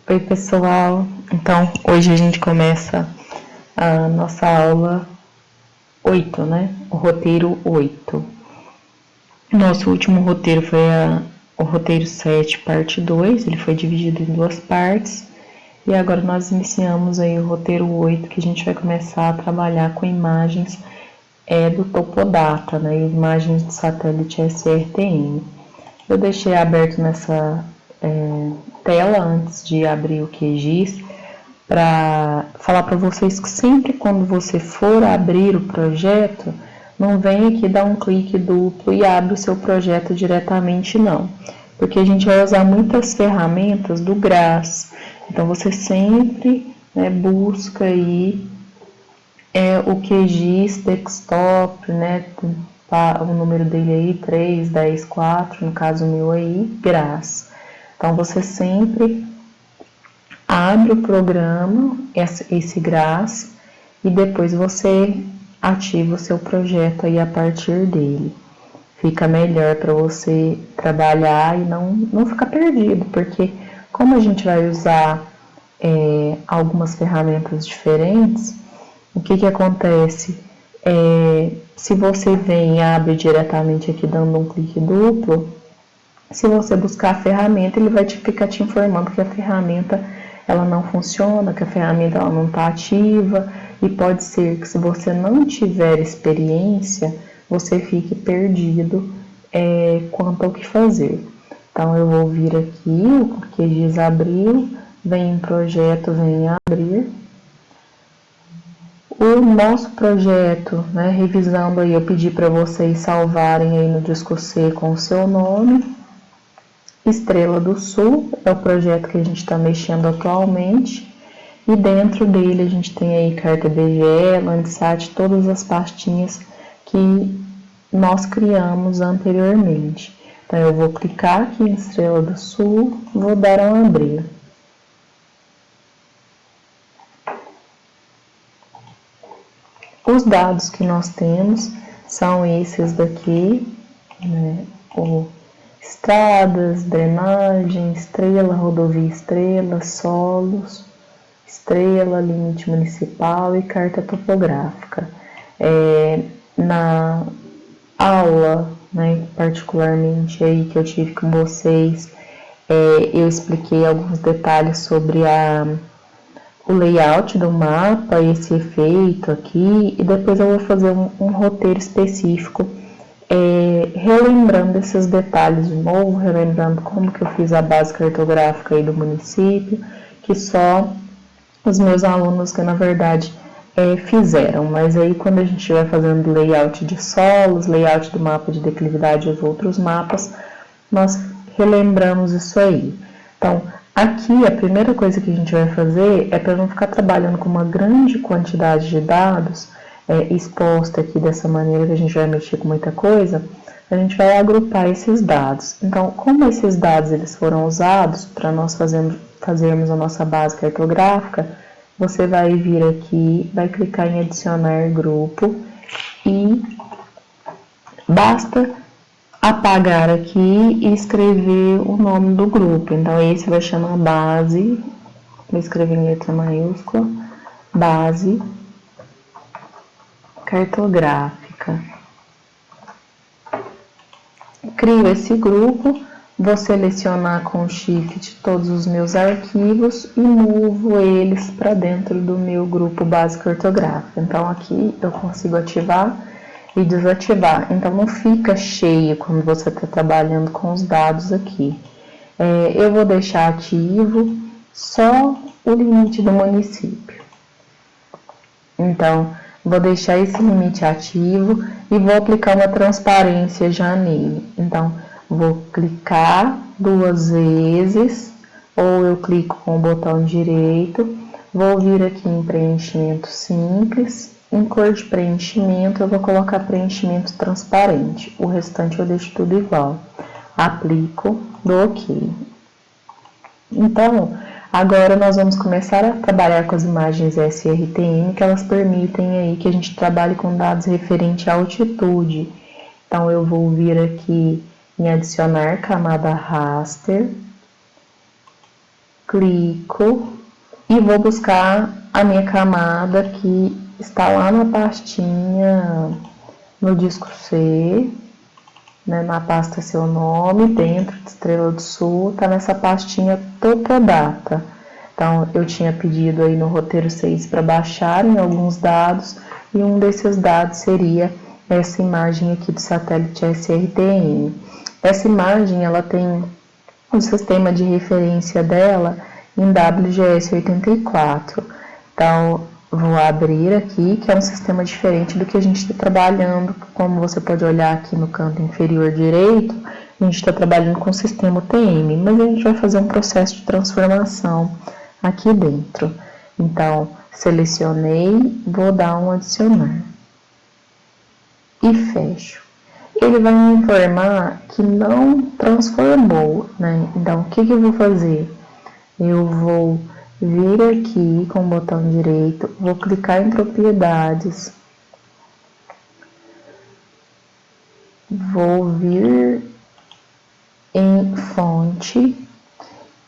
Oi, pessoal. Então, hoje a gente começa a nossa aula 8, né? O roteiro 8. Nosso último roteiro foi o roteiro 7, parte 2. Ele foi dividido em duas partes. E agora nós iniciamos aí o roteiro 8, que a gente vai começar a trabalhar com imagens do Topodata, né? Imagens de satélite SRTM. Eu deixei aberto nessa tela antes de abrir o QGIS para falar para vocês que sempre quando você for abrir o projeto, não vem aqui dar um clique duplo e abre o seu projeto diretamente, não. Porque a gente vai usar muitas ferramentas do GRASS. Então, você sempre busca aí o QGIS Desktop, né? O número dele aí, 3104, no caso meu aí, GRASS. Então, você sempre abre o programa, esse GRASS, e depois você ativa o seu projeto aí a partir dele. Fica melhor para você trabalhar e não ficar perdido, porque como a gente vai usar algumas ferramentas diferentes, o que acontece? Se você vem e abre diretamente aqui dando um clique duplo, se você buscar a ferramenta, ele vai ficar te informando que a ferramenta ela não funciona, que a ferramenta ela não está ativa, e pode ser que se você não tiver experiência, você fique perdido quanto ao que fazer. Então eu vou vir aqui, o QGIS abriu, vem em projeto, vem em abrir. O nosso projeto, né, revisando aí, eu pedi para vocês salvarem aí no disco C com o seu nome. Estrela do Sul é o projeto que a gente está mexendo atualmente, e dentro dele a gente tem aí carta BGE, Landsat, todas as pastinhas que nós criamos anteriormente. Então eu vou clicar aqui em Estrela do Sul, vou dar um abrir. Os dados que nós temos são esses daqui, né? Estradas, drenagem, estrela, rodovia estrela, solos, estrela, limite municipal e carta topográfica. Na aula, né, particularmente aí que eu tive com vocês, eu expliquei alguns detalhes sobre o layout do mapa, esse efeito aqui, e depois eu vou fazer um roteiro específico relembrando esses detalhes de novo, relembrando como que eu fiz a base cartográfica aí do município, que só os meus alunos que na verdade fizeram, mas aí quando a gente vai fazendo layout de solos, layout do mapa de declividade e os outros mapas, nós relembramos isso aí. Então, aqui a primeira coisa que a gente vai fazer é para não ficar trabalhando com uma grande quantidade de dados exposta aqui dessa maneira que a gente vai mexer com muita coisa, a gente vai agrupar esses dados. Então, como esses dados eles foram usados para nós fazermos a nossa base cartográfica, você vai vir aqui, vai clicar em adicionar grupo e basta apagar aqui e escrever o nome do grupo. Então, esse vai chamar base, vou escrever em letra maiúscula, base cartográfica. Crio esse grupo, vou selecionar com Shift todos os meus arquivos e movo eles para dentro do meu grupo base cartográfica. Então, aqui eu consigo ativar e desativar. Então, não fica cheio quando você está trabalhando com os dados aqui. Eu vou deixar ativo só o limite do município. Então, vou deixar esse limite ativo e vou aplicar uma transparência já nele. Então, vou clicar 2 vezes, ou eu clico com o botão direito, vou vir aqui em preenchimento simples, em cor de preenchimento eu vou colocar preenchimento transparente, o restante eu deixo tudo igual. Aplico, dou OK. Então, agora nós vamos começar a trabalhar com as imagens SRTM, que elas permitem aí que a gente trabalhe com dados referentes à altitude. Então, eu vou vir aqui em adicionar camada raster. clico e vou buscar a minha camada que está lá na pastinha, no disco C, né, na pasta seu nome, dentro de Estrela do Sul, tá nessa pastinha Topodata. Então, eu tinha pedido aí no roteiro 6 para baixarem alguns dados, e um desses dados seria essa imagem aqui do satélite SRTM. Essa imagem, ela tem o sistema de referência dela em WGS84. Então, vou abrir aqui, que é um sistema diferente do que a gente está trabalhando. Como você pode olhar aqui no canto inferior direito, a gente está trabalhando com o sistema UTM, mas a gente vai fazer um processo de transformação aqui dentro. Então, selecionei, vou dar um adicionar e fecho. Ele vai me informar que não transformou, né? Então, o que eu vou fazer? Eu vou vir aqui com o botão direito, vou clicar em propriedades, vou vir em fonte,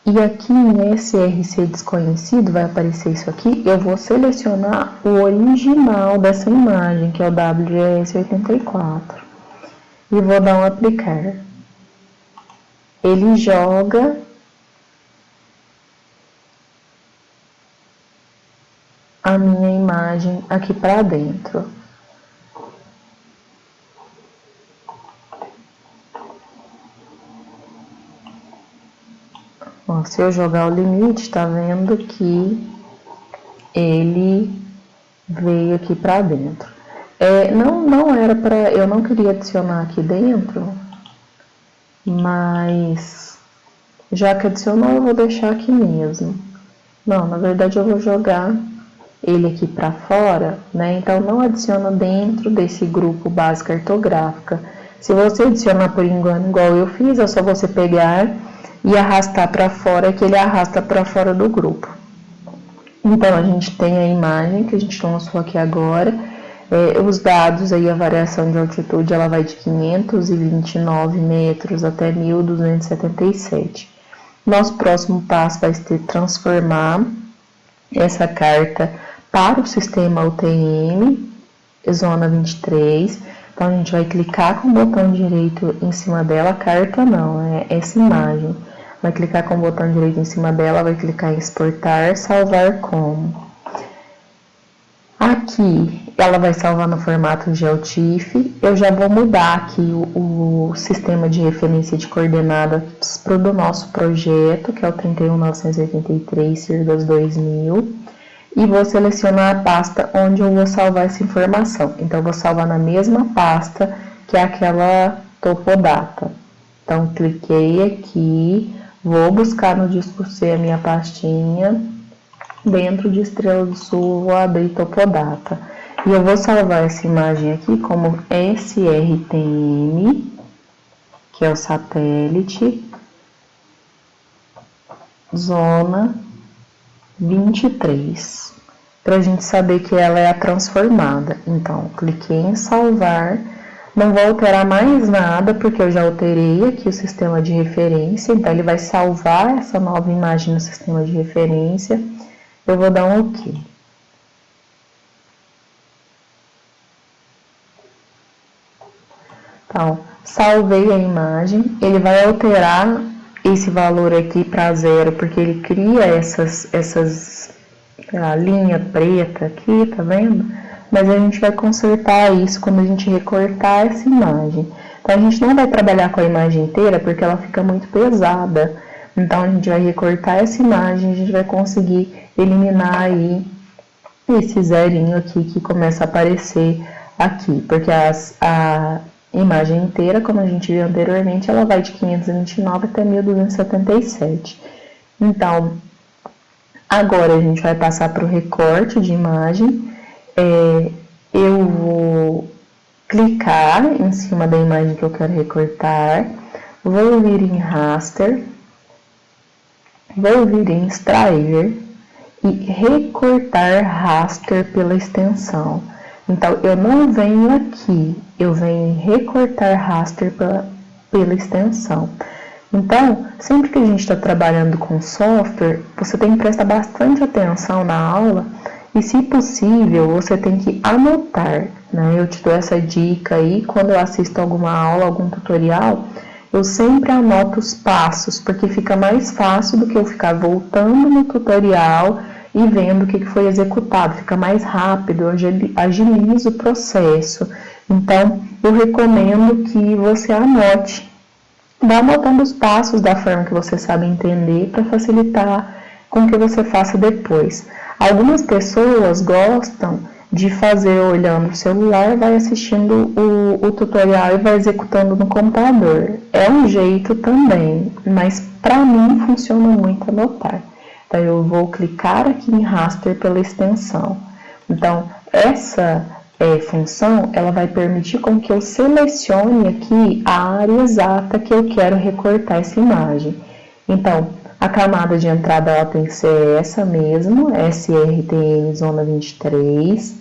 e aqui em SRC desconhecido vai aparecer isso aqui. Eu vou selecionar o original dessa imagem, que é o WGS84, e vou dar um aplicar. Ele joga a minha imagem aqui para dentro. Ó, se eu jogar o limite, tá vendo que ele veio aqui para dentro. Não era para, eu não queria adicionar aqui dentro, mas já que adicionou, eu vou deixar aqui mesmo. Não, na verdade eu vou jogar ele aqui para fora, né? Então não adiciona dentro desse grupo base cartográfica. Se você adicionar por engano, igual eu fiz, é só você pegar e arrastar para fora, que ele arrasta para fora do grupo. Então a gente tem a imagem que a gente lançou aqui agora, os dados aí, a variação de altitude, ela vai de 529 metros até 1277. Nosso próximo passo vai ser transformar essa carta para o sistema UTM, zona 23. Então, a gente vai clicar com o botão direito em cima dela, carta não, é essa imagem. Vai clicar com o botão direito em cima dela, vai clicar em exportar, salvar como. Aqui, ela vai salvar no formato GeoTIFF. Eu já vou mudar aqui o sistema de referência de coordenadas para o do nosso projeto, que é o 31983, CIRDAS 2000. E vou selecionar a pasta onde eu vou salvar essa informação. Então, eu vou salvar na mesma pasta que é aquela Topodata. Então, cliquei aqui, vou buscar no disco C a minha pastinha. Dentro de Estrela do Sul, vou abrir Topodata. E eu vou salvar essa imagem aqui como SRTM, que é o satélite, zona 23, para a gente saber que ela é a transformada. Então, cliquei em salvar, não vou alterar mais nada, porque eu já alterei aqui o sistema de referência, então ele vai salvar essa nova imagem no sistema de referência. Eu vou dar um OK. Então, salvei a imagem, ele vai alterar esse valor aqui para 0, porque ele cria a linha preta aqui, tá vendo? Mas a gente vai consertar isso quando a gente recortar essa imagem. Então, a gente não vai trabalhar com a imagem inteira, porque ela fica muito pesada. Então, a gente vai recortar essa imagem, a gente vai conseguir eliminar aí esse zerinho aqui que começa a aparecer aqui, porque a imagem inteira, como a gente viu anteriormente, ela vai de 529 até 1277. Então, agora a gente vai passar para o recorte de imagem. Eu vou clicar em cima da imagem que eu quero recortar, vou vir em raster, vou vir em extrair e recortar raster pela extensão. Então, eu não venho aqui, eu venho em recortar raster pela extensão. Então, sempre que a gente está trabalhando com software, você tem que prestar bastante atenção na aula e, se possível, você tem que anotar, né? Eu te dou essa dica aí, quando eu assisto alguma aula, algum tutorial, eu sempre anoto os passos, porque fica mais fácil do que eu ficar voltando no tutorial e vendo o que foi executado, fica mais rápido, eu agilizo o processo. Então, eu recomendo que você anote. Vá anotando os passos da forma que você sabe entender para facilitar com que você faça depois. Algumas pessoas gostam de fazer olhando o celular, vai assistindo o tutorial e vai executando no computador. É um jeito também, mas para mim funciona muito anotar. Então eu vou clicar aqui em raster pela extensão. Então essa função, ela vai permitir com que eu selecione aqui a área exata que eu quero recortar essa imagem. Então, a camada de entrada ela tem que ser essa mesmo, SRTM Zona 23.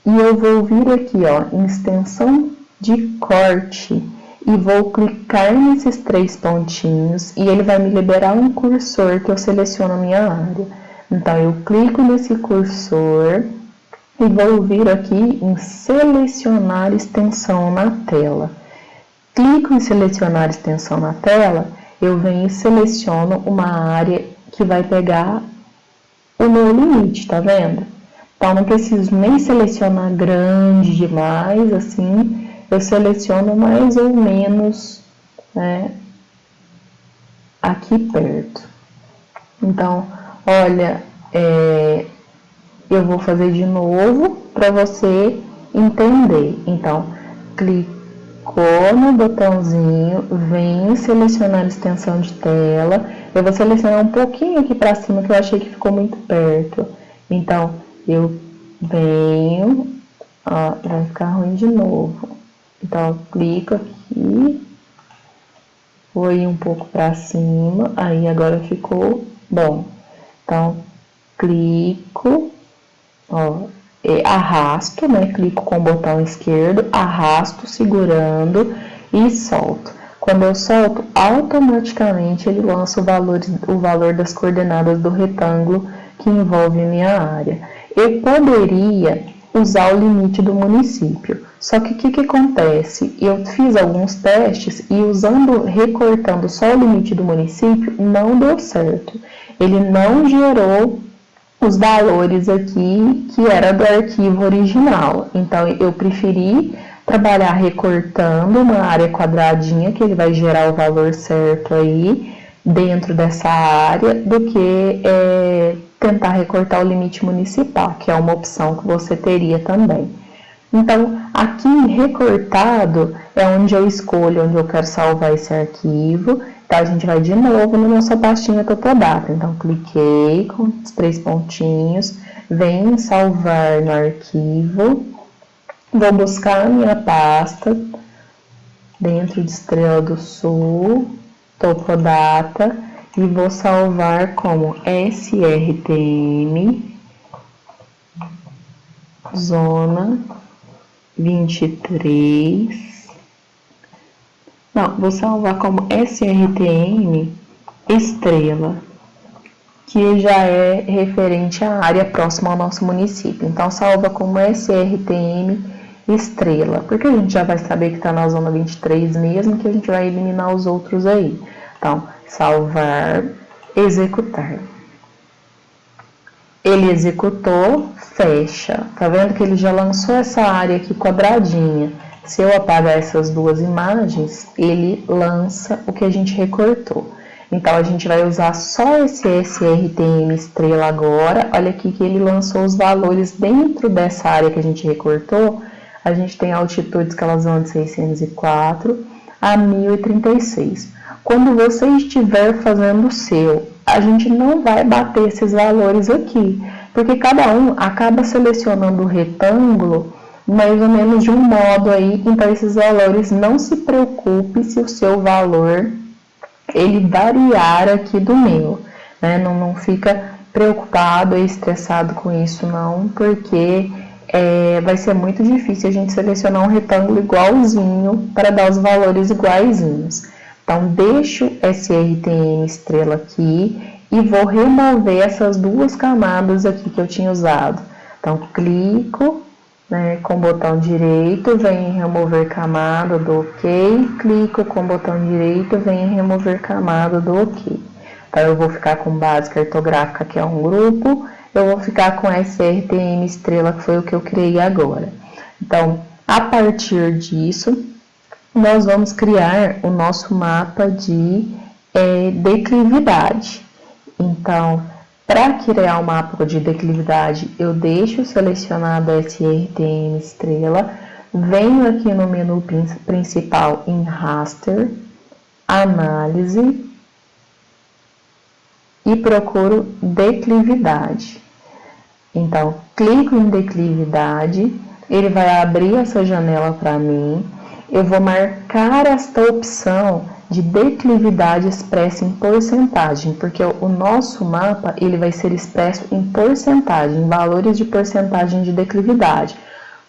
E eu vou vir aqui, ó, em extensão de corte, e vou clicar nesses 3 pontinhos e ele vai me liberar um cursor que eu seleciono a minha área. Então, eu clico nesse cursor e vou vir aqui em selecionar extensão na tela. Clico em selecionar extensão na tela, eu venho e seleciono uma área que vai pegar o meu limite, tá vendo? Então não preciso nem selecionar grande demais, assim, eu seleciono mais ou menos, né, aqui perto. Então, olha, eu vou fazer de novo para você entender. Então, clicou no botãozinho, vem selecionar extensão de tela. Eu vou selecionar um pouquinho aqui para cima que eu achei que ficou muito perto. Então, eu venho, ó, vai ficar ruim de novo. Então, eu clico aqui, vou ir um pouco para cima, aí agora ficou bom. Então, clico, ó, arrasto, né? Clico com o botão esquerdo, arrasto segurando e solto. Quando eu solto, automaticamente ele lança o valor das coordenadas do retângulo que envolve minha área. Eu poderia usar o limite do município, só que o que acontece? Eu fiz alguns testes e recortando só o limite do município, não deu certo. Ele não gerou os valores aqui que era do arquivo original. Então, eu preferi trabalhar recortando uma área quadradinha, que ele vai gerar o valor certo aí dentro dessa área, do que tentar recortar o limite municipal, que é uma opção que você teria também. Então, aqui em recortado é onde eu escolho onde eu quero salvar esse arquivo. Então, a gente vai de novo na nossa pastinha Totodata. Então, cliquei com os 3 pontinhos, venho em salvar no arquivo, vou buscar a minha pasta dentro de Estrela do Sul, Totodata, e vou salvar como SRTM, Zona 23. Não, vou salvar como SRTM Estrela, que já é referente à área próxima ao nosso município. Então, salva como SRTM Estrela, porque a gente já vai saber que está na zona 23 mesmo, que a gente vai eliminar os outros aí. Então, salvar, executar. Ele executou, fecha. Tá vendo que ele já lançou essa área aqui quadradinha. Se eu apagar essas 2 imagens, ele lança o que a gente recortou. Então, a gente vai usar só esse SRTM Estrela agora. Olha aqui que ele lançou os valores dentro dessa área que a gente recortou. A gente tem altitudes que elas vão de 604 a 1036. Quando você estiver fazendo o seu, a gente não vai bater esses valores aqui, porque cada um acaba selecionando o retângulo mais ou menos de um modo aí, então esses valores, não se preocupe se o seu valor ele variar aqui do meu, né? Não fica preocupado e estressado com isso não, porque vai ser muito difícil a gente selecionar um retângulo igualzinho para dar os valores iguaizinhos. Então, deixo SRTM estrela aqui e vou remover essas duas camadas aqui que eu tinha usado. Então, clico, né, com o botão direito, vem em remover camada do OK, clico com o botão direito, vem em remover camada do OK. Então, eu vou ficar com base cartográfica, que é um grupo, eu vou ficar com SRTM estrela, que foi o que eu criei agora. Então, a partir disso, nós vamos criar o nosso mapa de declividade. Então, para criar o mapa de declividade, eu deixo selecionado SRTM estrela, venho aqui no menu principal em Raster, Análise e procuro declividade. Então, clico em declividade, ele vai abrir essa janela para mim. Eu vou marcar esta opção de declividade expressa em porcentagem, porque o nosso mapa ele vai ser expresso em porcentagem, valores de porcentagem de declividade.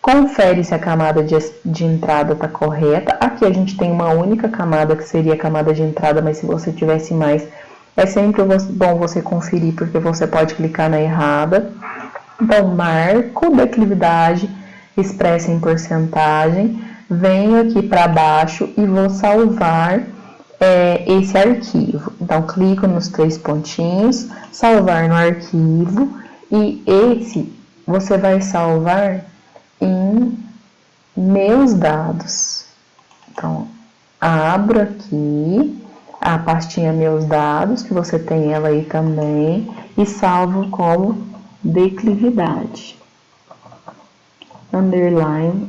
Confere se a camada de entrada está correta. Aqui a gente tem uma única camada, que seria a camada de entrada, mas se você tivesse mais, é sempre bom você conferir, porque você pode clicar na errada. Então, marco declividade expressa em porcentagem, venho aqui para baixo e vou salvar esse arquivo. Então, clico nos 3 pontinhos, salvar no arquivo, e esse você vai salvar em meus dados. Então, abro aqui a pastinha meus dados, que você tem ela aí também, e salvo como declividade, underline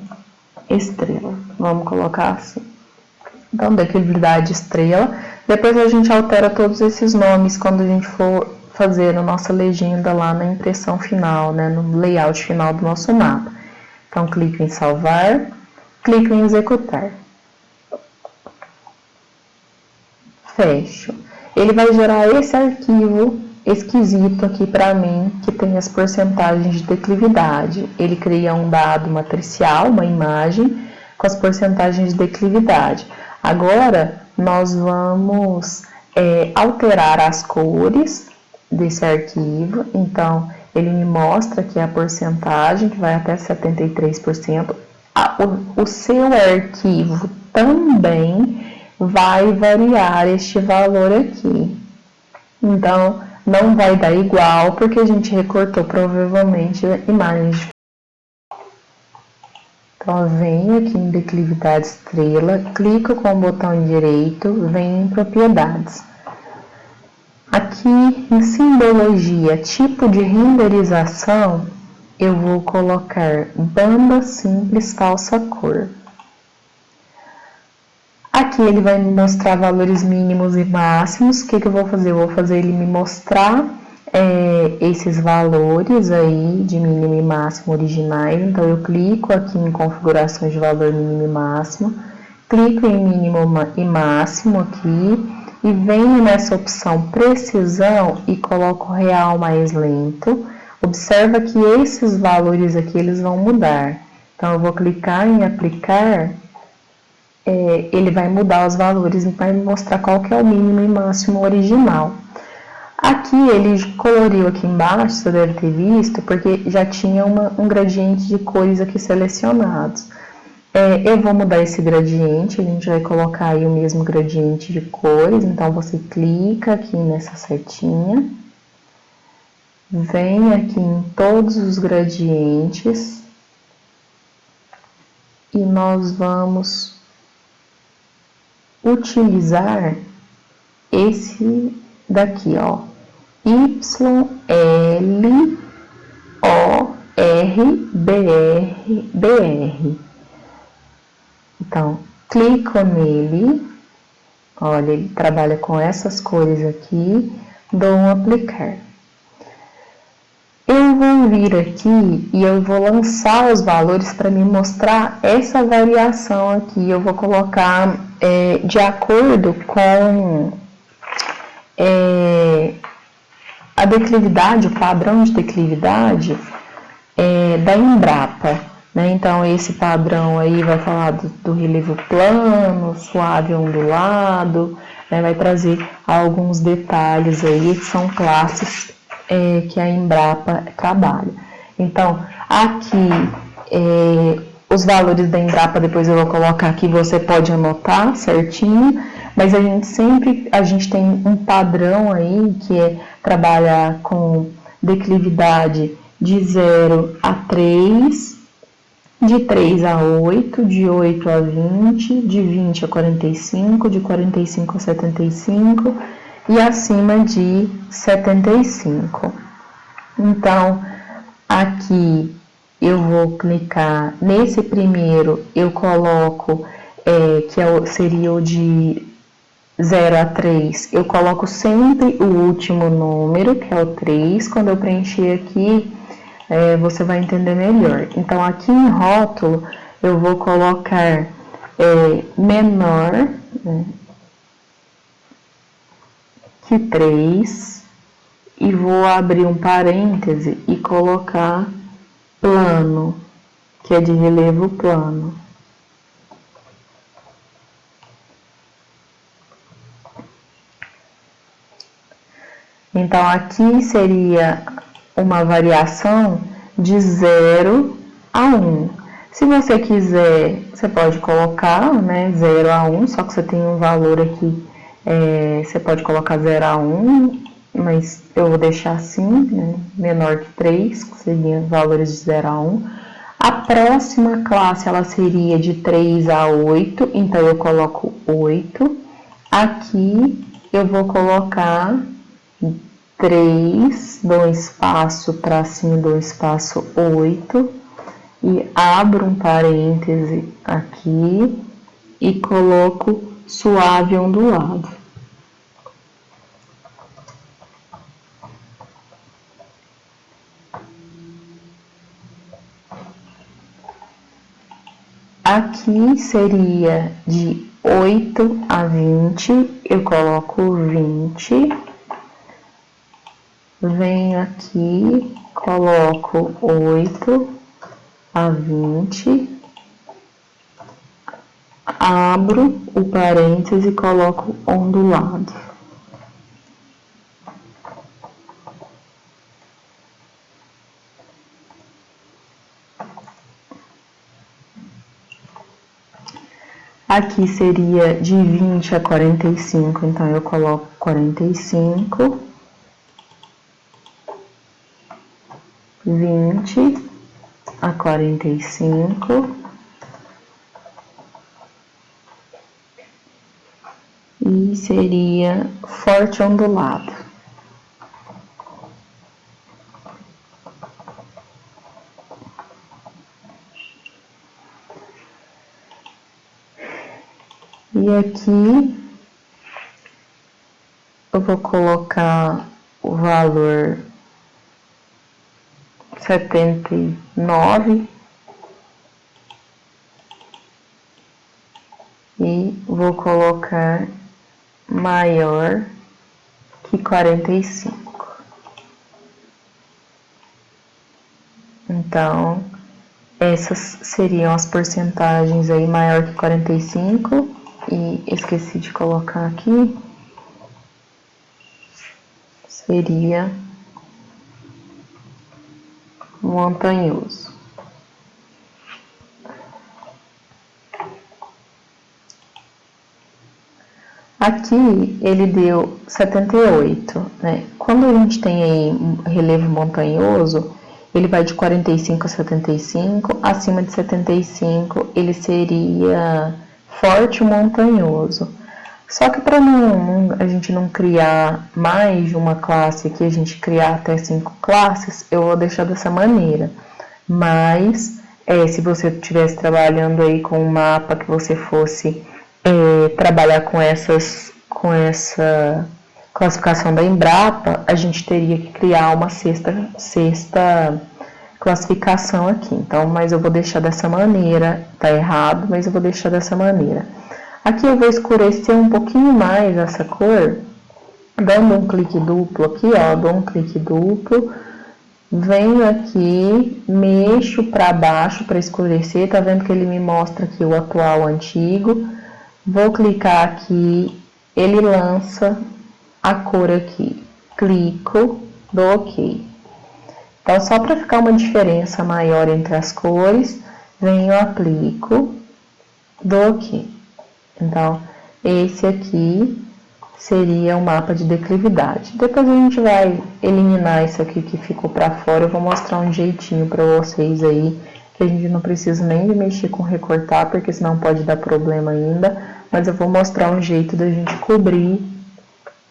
estrela. Vamos colocar assim. Então, declividade estrela. Depois a gente altera todos esses nomes quando a gente for fazer a nossa legenda lá na impressão final, né, no layout final do nosso mapa. Então, clico em salvar, clico em executar. Fecho. Ele vai gerar esse arquivo esquisito aqui para mim, que tem as porcentagens de declividade. Ele cria um dado matricial, uma imagem, com as porcentagens de declividade. Agora, nós vamos alterar as cores desse arquivo. Então, ele me mostra que a porcentagem, que vai até 73%. O seu arquivo também vai variar este valor aqui. Então, não vai dar igual, porque a gente recortou provavelmente imagens. Então, eu venho aqui em declividade estrela, clico com o botão direito, venho em propriedades. Aqui em simbologia, tipo de renderização, eu vou colocar banda simples falsa cor. Aqui ele vai me mostrar valores mínimos e máximos. O que eu vou fazer? Eu vou fazer ele me mostrar esses valores aí de mínimo e máximo originais. Então, eu clico aqui em configurações de valor mínimo e máximo, clico em mínimo e máximo aqui e venho nessa opção precisão e coloco real mais lento. Observa que esses valores aqui eles vão mudar. Então, eu vou clicar em aplicar. Ele vai mudar os valores e vai me mostrar qual que é o mínimo e máximo original. Aqui ele coloriu aqui embaixo, você deve ter visto, porque já tinha um gradiente de cores aqui selecionados. Eu vou mudar esse gradiente, a gente vai colocar aí o mesmo gradiente de cores. Então, você clica aqui nessa setinha, vem aqui em todos os gradientes e nós vamos utilizar esse daqui, ó, YLORBR. Então, clico nele, olha, ele trabalha com essas cores aqui, dou um aplicar. Eu vou vir aqui e eu vou lançar os valores para me mostrar essa variação aqui. Eu vou colocar de acordo com a declividade, o padrão de declividade da Embrapa. né? Então, esse padrão aí vai falar do relevo plano, suave ondulado, né? Vai trazer alguns detalhes aí que são classes que a Embrapa trabalha. Então, aqui, os valores da Embrapa, depois eu vou colocar aqui, você pode anotar certinho, mas a gente tem um padrão aí que é trabalhar com declividade de 0 a 3, de 3 a 8, de 8 a 20, de 20 a 45, de 45 a 75 e acima de 75. Então, aqui eu vou clicar nesse primeiro, eu coloco, seria o de 0 a 3, eu coloco sempre o último número, que é o 3, quando eu preencher aqui, você vai entender melhor. Então, aqui em rótulo, eu vou colocar menor, né, que 3, e vou abrir um parêntese e colocar plano, que é de relevo plano. Então, aqui seria uma variação de 0 a 1. Se você quiser, você pode colocar, né, 0 a 1, só que você tem um valor aqui, você pode colocar 0 a 1, mas eu vou deixar assim, né, menor que 3, que seriam valores de 0 a 1. A próxima classe, ela seria de 3 a 8, então eu coloco 8. Aqui eu vou colocar 3, dou um espaço, tracinho, dou um espaço 8 e abro um parêntese aqui e coloco suave ondulado. Aqui seria de 8 a 20, eu coloco 20. Venho aqui, coloco 8 a 20, abro o parêntese e coloco ondulado. Aqui seria de 20 a 45, então eu coloco 45, 20 a 45 e seria forte ondulado. E aqui eu vou colocar o valor 79 e vou colocar maior que 45. Então, essas seriam as porcentagens aí maior que 45 e esqueci de colocar aqui, seria montanhoso. Aqui ele deu 78, né? Quando a gente tem aí relevo montanhoso, ele vai de 45 a 75, acima de 75 ele seria forte montanhoso. Só que para a gente não criar mais de uma classe aqui, a gente criar até 5 classes, eu vou deixar dessa maneira. Mas, se você estivesse trabalhando aí com um mapa que você fosse trabalhar com essa classificação da Embrapa, a gente teria que criar uma sexta classificação aqui. Então, mas eu vou deixar dessa maneira, tá errado, mas eu vou deixar dessa maneira. Aqui eu vou escurecer um pouquinho mais essa cor, dando um clique duplo aqui, ó, dou um clique duplo venho aqui, mexo para baixo para escurecer, tá vendo que ele me mostra aqui o atual, o antigo. Vou clicar aqui, ele lança a cor aqui. Clico, dou OK. Então, só para ficar uma diferença maior entre as cores, venho, aplico, dou OK. Então, esse aqui seria o mapa de declividade. Depois a gente vai eliminar isso aqui que ficou para fora. Eu vou mostrar um jeitinho para vocês aí, que a gente não precisa nem de mexer com recortar, porque senão pode dar problema ainda. Mas eu vou mostrar um jeito da gente cobrir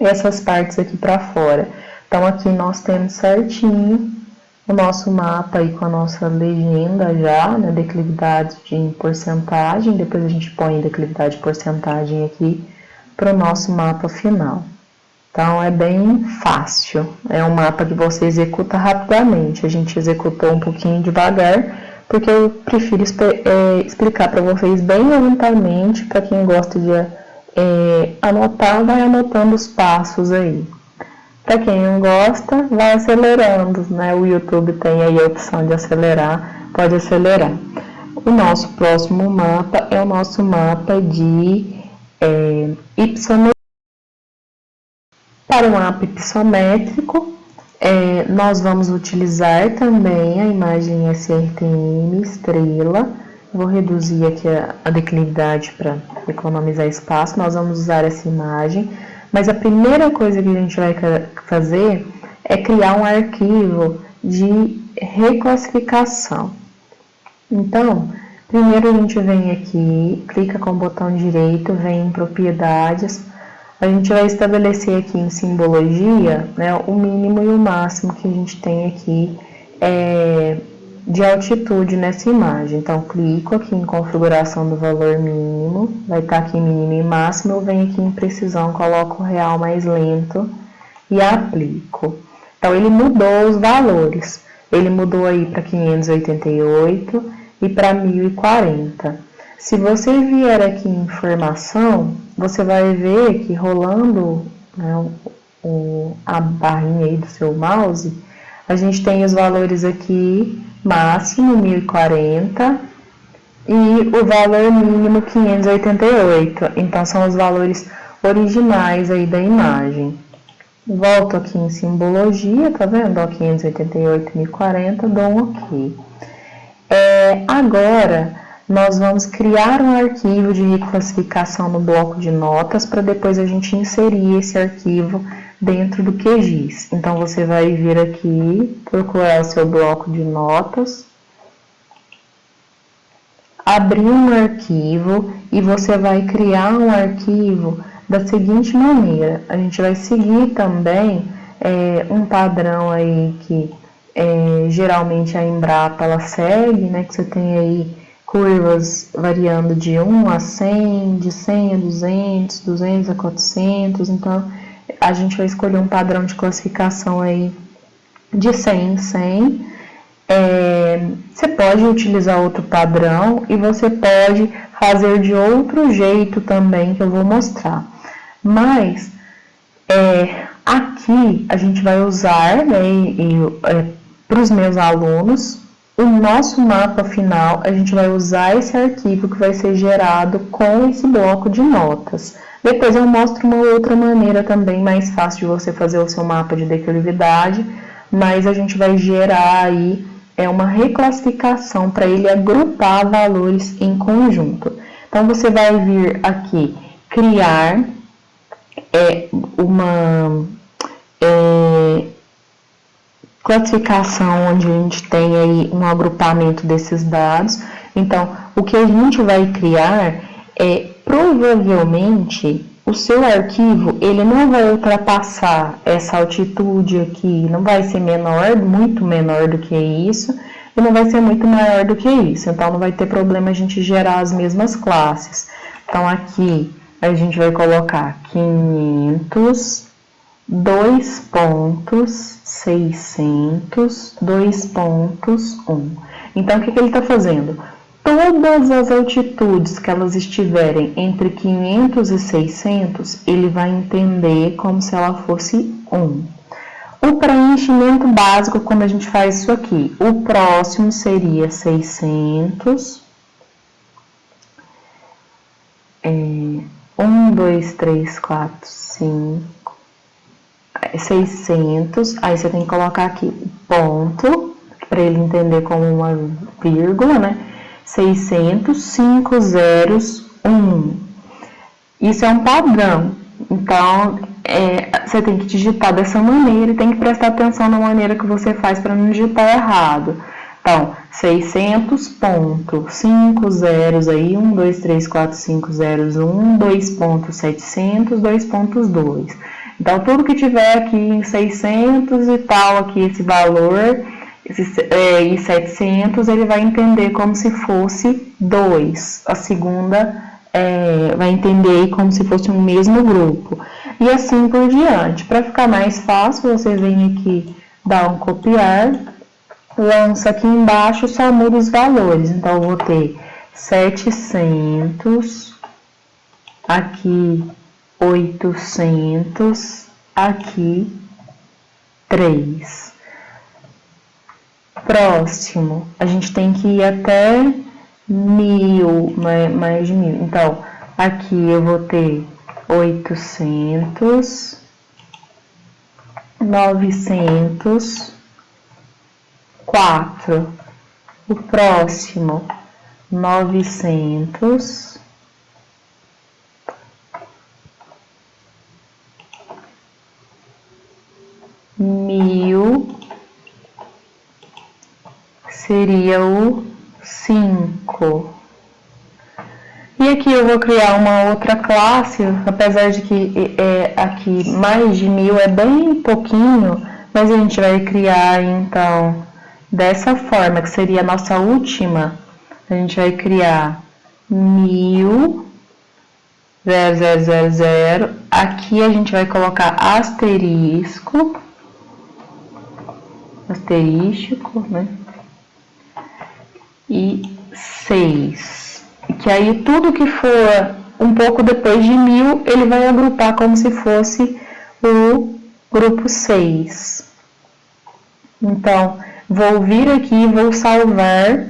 essas partes aqui para fora. Então, aqui nós temos certinho o nosso mapa aí com a nossa legenda já, né, declividade em porcentagem. Depois a gente põe declividade de porcentagem aqui para o nosso mapa final. Então, é bem fácil. É um mapa que você executa rapidamente. A gente executou um pouquinho devagar, porque eu prefiro explicar para vocês bem lentamente. Para quem gosta de anotar, vai anotando os passos aí. Para quem não gosta, vai acelerando, né? O YouTube tem aí a opção de acelerar, pode acelerar. O nosso próximo mapa é o nosso mapa de hipissometria. Para o mapa hipissométrico, nós vamos utilizar também a imagem SRTM estrela. Vou reduzir aqui a declividade para economizar espaço. Nós vamos usar essa imagem. Mas a primeira coisa que a gente vai fazer é criar um arquivo de reclassificação. Então, primeiro a gente vem aqui, clica com o botão direito, vem em propriedades. A gente vai estabelecer aqui em simbologia, né, o mínimo e o máximo que a gente tem aqui de altitude nessa imagem. Então, clico aqui em configuração do valor mínimo, vai estar aqui mínimo e máximo, eu venho aqui em precisão, coloco o real mais lento e aplico. Então, ele mudou os valores, ele mudou aí para 588 e para 1040. Se você vier aqui em informação, você vai ver que rolando, né, a barrinha aí do seu mouse, a gente tem os valores aqui, máximo 1040 e o valor mínimo 588. Então, são os valores originais aí da imagem. Volto aqui em simbologia, tá vendo? Ó, 588, 1040, dou um OK. Agora, nós vamos criar um arquivo de reclassificação no bloco de notas para depois a gente inserir esse arquivo dentro do QGIS. Então, você vai vir aqui, procurar o seu bloco de notas, abrir um arquivo e você vai criar um arquivo da seguinte maneira. A gente vai seguir também um padrão aí que geralmente a Embrapa ela segue, né? Que você tem aí curvas variando de 1 a 100, de 100 a 200, 200 a 400, então a gente vai escolher um padrão de classificação aí de 100 em 100. Você pode utilizar outro padrão e você pode fazer de outro jeito também, que eu vou mostrar. Mas, aqui a gente vai usar, né, para os meus alunos, o nosso mapa final, a gente vai usar esse arquivo que vai ser gerado com esse bloco de notas. Depois eu mostro uma outra maneira também mais fácil de você fazer o seu mapa de declividade, mas a gente vai gerar aí uma reclassificação para ele agrupar valores em conjunto. Então, você vai vir aqui, criar uma classificação onde a gente tem aí um agrupamento desses dados. Então, o que a gente vai criar provavelmente o seu arquivo, ele não vai ultrapassar essa altitude aqui, não vai ser menor, muito menor do que isso, e não vai ser muito maior do que isso. Então, não vai ter problema a gente gerar as mesmas classes. Então, aqui a gente vai colocar 500, 2 pontos, 600, 2 pontos, 1. Então, o que ele está fazendo? Todas as altitudes que elas estiverem entre 500 e 600, ele vai entender como se ela fosse 1. O o preenchimento básico quando a gente faz isso aqui. O próximo seria 600. 1, 2, 3, 4, 5, 600. Aí você tem que colocar aqui o ponto, para ele entender como uma vírgula, né? 600, 5 zeros, 1. Isso é um padrão. Então, você tem que digitar dessa maneira e tem que prestar atenção na maneira que você faz para não digitar errado. Então, 600 ponto, 5 zeros aí, 1, 2, 3, 4, 5 zeros, 1, 2.700, 2.2. Então, tudo que tiver aqui em 600 e tal, aqui esse valor, e 700, ele vai entender como se fosse 2. A segunda vai entender como se fosse um mesmo grupo. E assim por diante. Para ficar mais fácil, você vem aqui, dá um copiar, lança aqui embaixo, só muda os valores. Então, eu vou ter 700, aqui 800, aqui 3. Próximo, a gente tem que ir até 1000, mais de 1000. Então, aqui eu vou ter 800, 900, 4. O próximo, 900, 1000, seria o 5. E aqui eu vou criar uma outra classe, apesar de que aqui mais de 1000 é bem pouquinho, mas a gente vai criar então dessa forma, que seria a nossa última. A gente vai criar 1000, 0000, aqui a gente vai colocar asterístico, né? E 6. Que aí tudo que for um pouco depois de 1000, ele vai agrupar como se fosse o grupo 6. Então, vou vir aqui e vou salvar,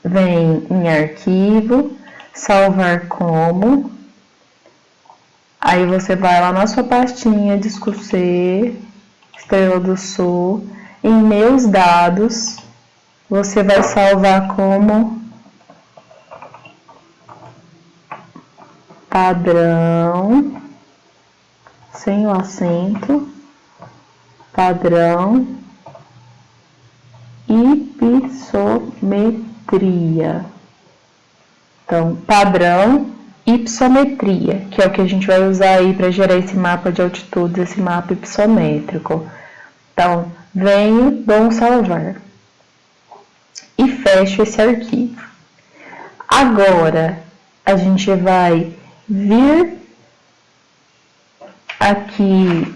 vem em arquivo, salvar como, aí você vai lá na sua pastinha disco C, Estrela do Sul, em meus dados, você vai salvar como padrão, sem o acento, padrão, ipsometria. Então, padrão, ipsometria, que é o que a gente vai usar aí para gerar esse mapa de altitudes, esse mapa ipsométrico. Então, venho, dou um salvar e fecho esse arquivo. Agora, a gente vai vir aqui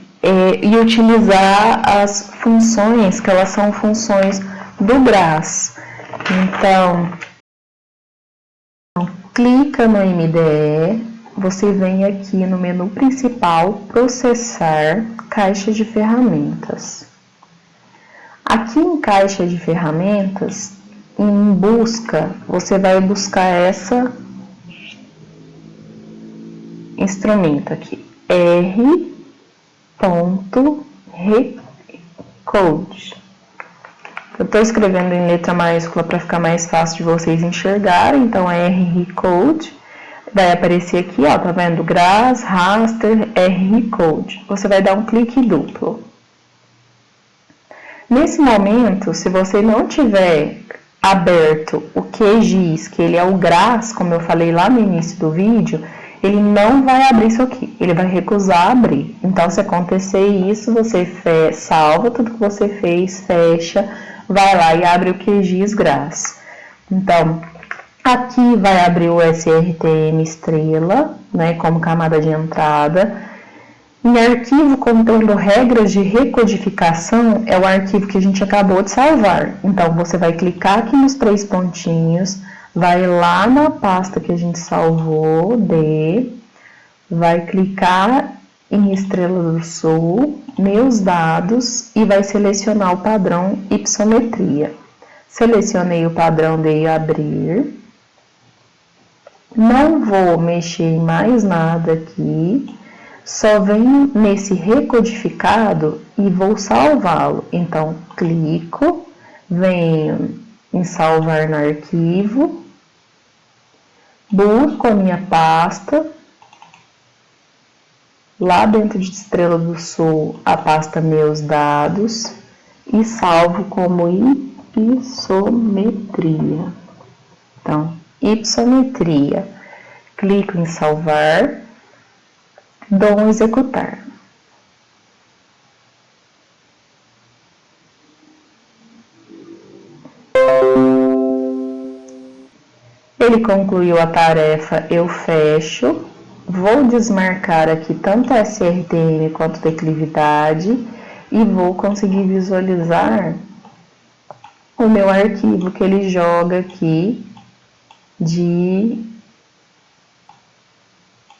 e utilizar as funções, que elas são funções do GRAS. Então, clica no MDE, você vem aqui no menu principal, processar, caixa de ferramentas. Aqui em caixa de ferramentas, em busca, você vai buscar essa instrumento aqui, R.Recode. Eu estou escrevendo em letra maiúscula para ficar mais fácil de vocês enxergarem, então é R.Recode. Vai aparecer aqui, ó, tá vendo? GRAS, raster, R.Recode. Você vai dar um clique duplo. Nesse momento, se você não tiver aberto o QGIS, que ele é o GRAS, como eu falei lá no início do vídeo, ele não vai abrir isso aqui, ele vai recusar abrir. Então, se acontecer isso, você salva tudo que você fez, fecha, vai lá e abre o QGIS GRAS. Então, aqui vai abrir o SRTM estrela, né, como camada de entrada. Em arquivo contendo regras de recodificação, é o arquivo que a gente acabou de salvar. Então, você vai clicar aqui nos 3 pontinhos, vai lá na pasta que a gente salvou, vai clicar em Estrela do Sul, meus dados e vai selecionar o padrão Ipsometria. Selecionei o padrão, dei abrir. Não vou mexer em mais nada aqui, só venho nesse recodificado e vou salvá-lo. Então, clico, venho em salvar no arquivo, busco a minha pasta, lá dentro de Estrela do Sul, a pasta Meus Dados e salvo como Ipsometria. Então, Ipsometria. Clico em salvar, dou um executar. Ele concluiu a tarefa, eu fecho. Vou desmarcar aqui tanto a SRTM quanto declividade e vou conseguir visualizar o meu arquivo que ele joga aqui de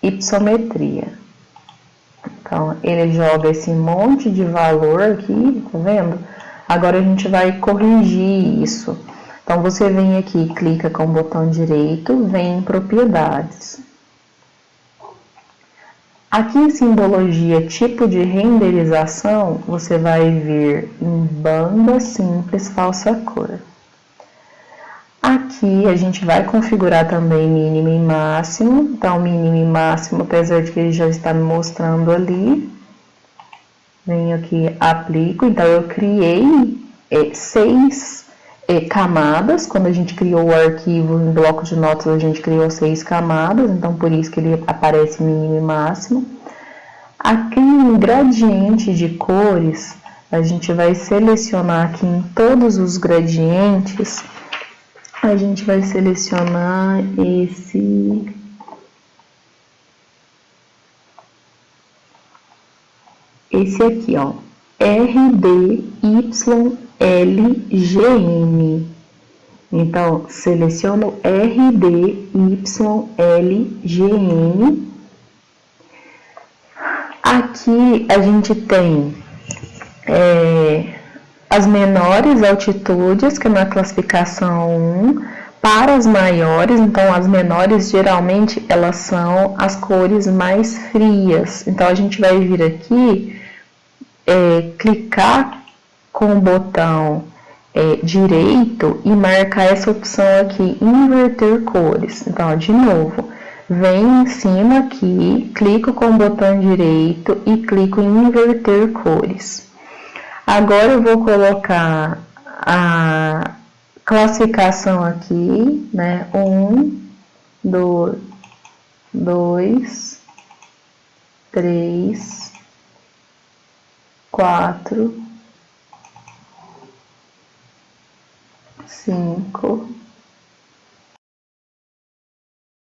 ipsometria. Então, ele joga esse monte de valor aqui, tá vendo? Agora a gente vai corrigir isso. Então, você vem aqui, clica com o botão direito, vem em propriedades. Aqui em simbologia tipo de renderização, você vai vir em banda simples falsa cor. Aqui a gente vai configurar também mínimo e máximo. Então, mínimo e máximo, apesar de que ele já está me mostrando ali. Venho aqui, aplico. Então, eu criei 6 camadas. Quando a gente criou o arquivo em bloco de notas, a gente criou 6 camadas. Então, por isso que ele aparece mínimo e máximo. Aqui em gradiente de cores, a gente vai selecionar aqui em todos os gradientes. A gente vai selecionar esse aqui, ó, RDYLGN. Então, seleciono RDYLGN. Aqui a gente tem as menores altitudes, que é na classificação 1, para as maiores. Então, as menores, geralmente, elas são as cores mais frias. Então, a gente vai vir aqui, clicar com o botão direito e marcar essa opção aqui, inverter cores. Então, ó, de novo, venho em cima aqui, clico com o botão direito e clico em inverter cores. Agora eu vou colocar a classificação aqui, né? 1, 2, 3, 4, 5.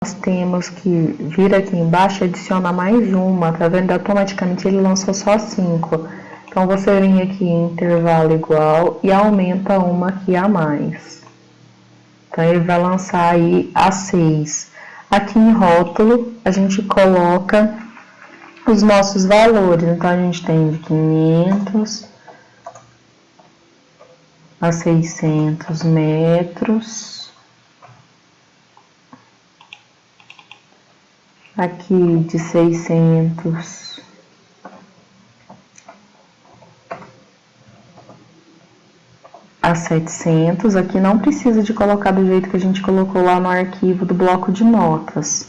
Nós temos que vir aqui embaixo e adicionar mais uma, tá vendo? Automaticamente ele lançou só 5. Então, você vem aqui em intervalo igual e aumenta uma aqui a mais. Então, ele vai lançar aí a 6. Aqui em rótulo, a gente coloca os nossos valores. Então, a gente tem de 500 a 600 metros. Aqui de 600 a 700, aqui não precisa de colocar do jeito que a gente colocou lá no arquivo do bloco de notas.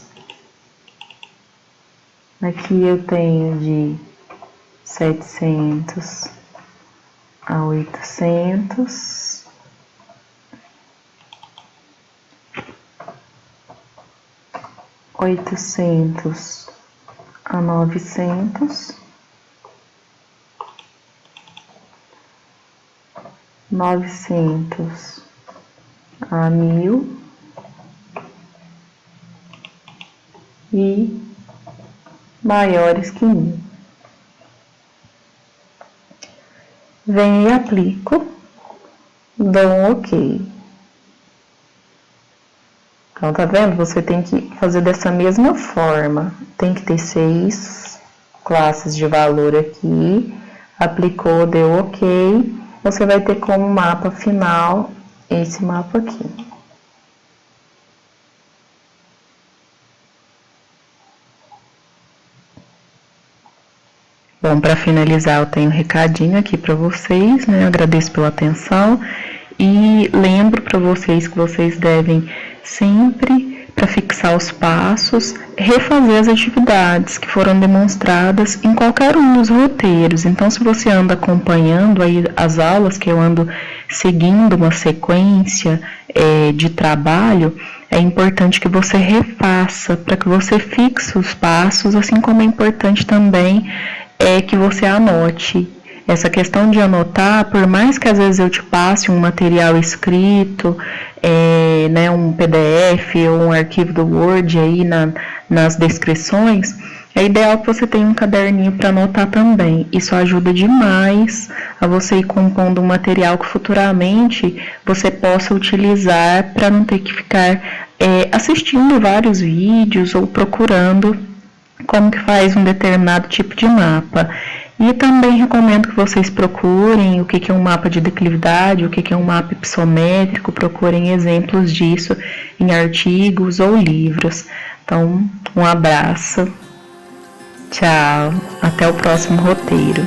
Aqui eu tenho de 700 a 800. (800 a 900). 900 a 1000 e maiores que 1000. Venho e aplico, dou um OK. Então, tá vendo? Você tem que fazer dessa mesma forma. Tem que ter 6 classes de valor aqui, aplicou, deu OK, você vai ter como mapa final esse mapa aqui. Bom, para finalizar, eu tenho um recadinho aqui para vocês, né? Eu agradeço pela atenção e lembro para vocês que vocês devem sempre, para fixar os passos, refazer as atividades que foram demonstradas em qualquer um dos roteiros. Então, se você anda acompanhando aí as aulas, que eu ando seguindo uma sequência de trabalho, é importante que você refaça, para que você fixe os passos, assim como é importante também que você anote. Essa questão de anotar, por mais que às vezes eu te passe um material escrito, né, um PDF ou um arquivo do Word aí nas descrições, é ideal que você tenha um caderninho para anotar também. Isso ajuda demais a você ir compondo um material que futuramente você possa utilizar para não ter que ficar assistindo vários vídeos ou procurando como que faz um determinado tipo de mapa. E também recomendo que vocês procurem o que é um mapa de declividade, o que é um mapa hipossométrico, procurem exemplos disso em artigos ou livros. Então, um abraço, tchau, até o próximo roteiro.